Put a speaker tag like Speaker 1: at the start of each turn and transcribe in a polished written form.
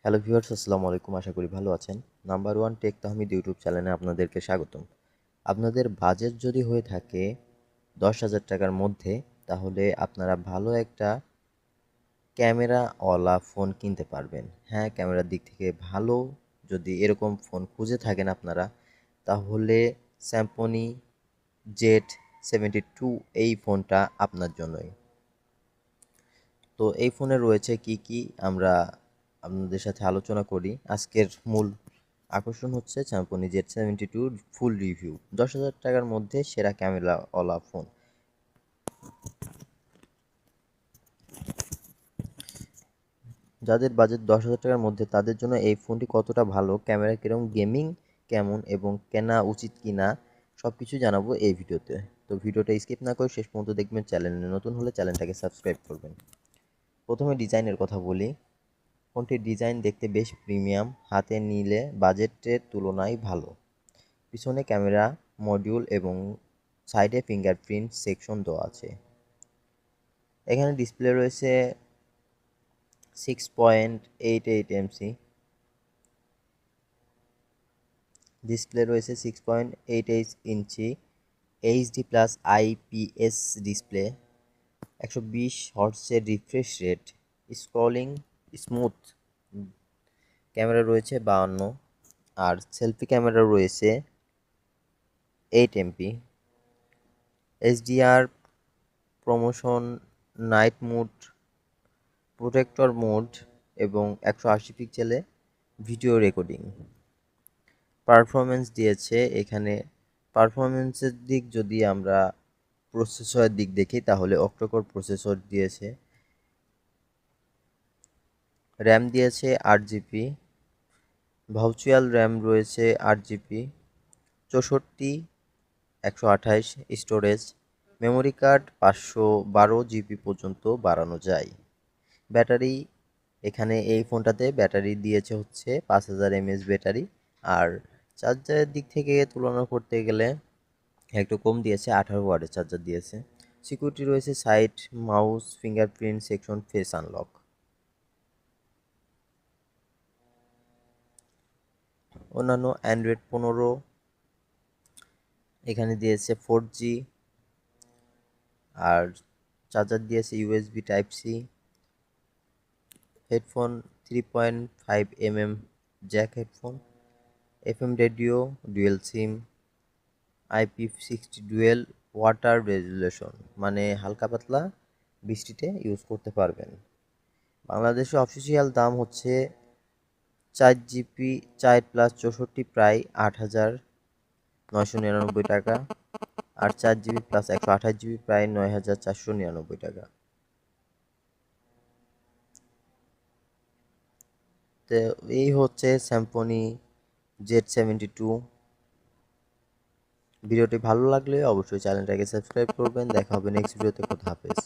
Speaker 1: Hello viewers, আসসালামু আলাইকুম। আশা করি ভালো আছেন। Number one tech Tahmid YouTube চ্যানেলে আপনাদেরকে স্বাগতম। আপনাদের বাজেট যদি হয়ে থাকে 10,000 টাকার মধ্যে, তাহলে আপনারা ভালো একটা ক্যামেরাওয়ালা ফোন কিনতে পারবেন। হ্যাঁ, ক্যামেরার দিক থেকে ভালো যদি এরকম ফোন খুঁজে থাকেন আপনারা, তাহলে স্যামসং Z72 এই ফোনটা আপনার জন্যই। তো এই ফোনে রয়েছে কি কি আমরা আপনাদের সাথে আলোচনা করি। আজকের মূল আকর্ষণ হচ্ছে স্যামসং Z72 ফুল রিভিউ। 10,000 টাকার মধ্যে সেরা ক্যামেরাওয়ালা ফোন। যাদের বাজেট 10,000 টাকার মধ্যে, তাদের জন্য এই ফোনটি কতটা ভালো, ক্যামেরা কিরকম, গেমিং কেমন এবং কেনা উচিত কিনা সব কিছু জানাবো এই ভিডিওতে। তো ভিডিওটা স্কিপ না করে শেষ পর্যন্ত দেখবেন। চ্যানেলে নতুন হলে চ্যানেলটাকে সাবস্ক্রাইব করবেন। প্রথমে ডিজাইনের কথা বলি। ফোনটির ডিজাইন দেখতে বেশ প্রিমিয়াম, হাতে নিলে বাজেটের তুলনায় ভালো। পিছনে ক্যামেরা মডিউল এবং সাইডে ফিঙ্গারপ্রিন্ট সেকশন দেওয়া আছে। এখানে ডিসপ্লে রয়েছে 6.88 ইঞ্চি এইচডি প্লাস আইপিএস ডিসপ্লে, 120 হার্টজের refresh rate, scrolling smooth. Camera রয়েছে 52, আর সেলফি ক্যামেরা রয়েছে 8 MP, HDR, promotion, night mode, protector mode এবং 180 পিক্সেলে ভিডিও রেকর্ডিং। পারফরমেন্স দিয়েছে এখানে। পারফরমেন্সের দিক যদি আমরা প্রসেসরের দিক দেখি, তাহলে অক্টোকোর প্রসেসর দিয়েছে। র্যাম দিয়েছে 8 GB, ভার্চুয়াল র্যাম রয়েছে 8 GB, 64, 128 storage, memory card 512 GB পর্যন্ত বাড়ানো যায়। ব্যাটারি, এখানে এই ফোনটাতে ব্যাটারি দিয়েছে হচ্ছে 5000 mAh ব্যাটারি। আর চার্জারের দিক থেকে তুলনা করতে গেলে একটু কম দিয়েছে, 18 ওয়াটের চার্জার দিয়েছে। সিকিউরিটি রয়েছে side mouse, fingerprint section, face unlock. অন্যান্য অ্যান্ড্রয়েড 15 এখানে দিয়েছে 4G, আর চার্জার দিয়েছে USB Type-C। Headphone 3.5 mm jack headphone, FM radio, dual SIM, IP60 dual water resolution, মানে হালকা পাতলা বৃষ্টিতে ইউজ করতে পারবেন। বাংলাদেশে অফিসিয়াল দাম হচ্ছে 4 GB 4+64 প্রায় 8,999 টাকা, আর 4 GB প্লাস 128 GB প্রায় 9,499 টাকা। তো এই হচ্ছে স্যামসং Z72। ভিডিওটি ভালো লাগলে অবশ্যই চ্যানেলটাকে সাবস্ক্রাইব করবেন। দেখা হবে নেক্সট ভিডিওতে। খোদা হাফেজ।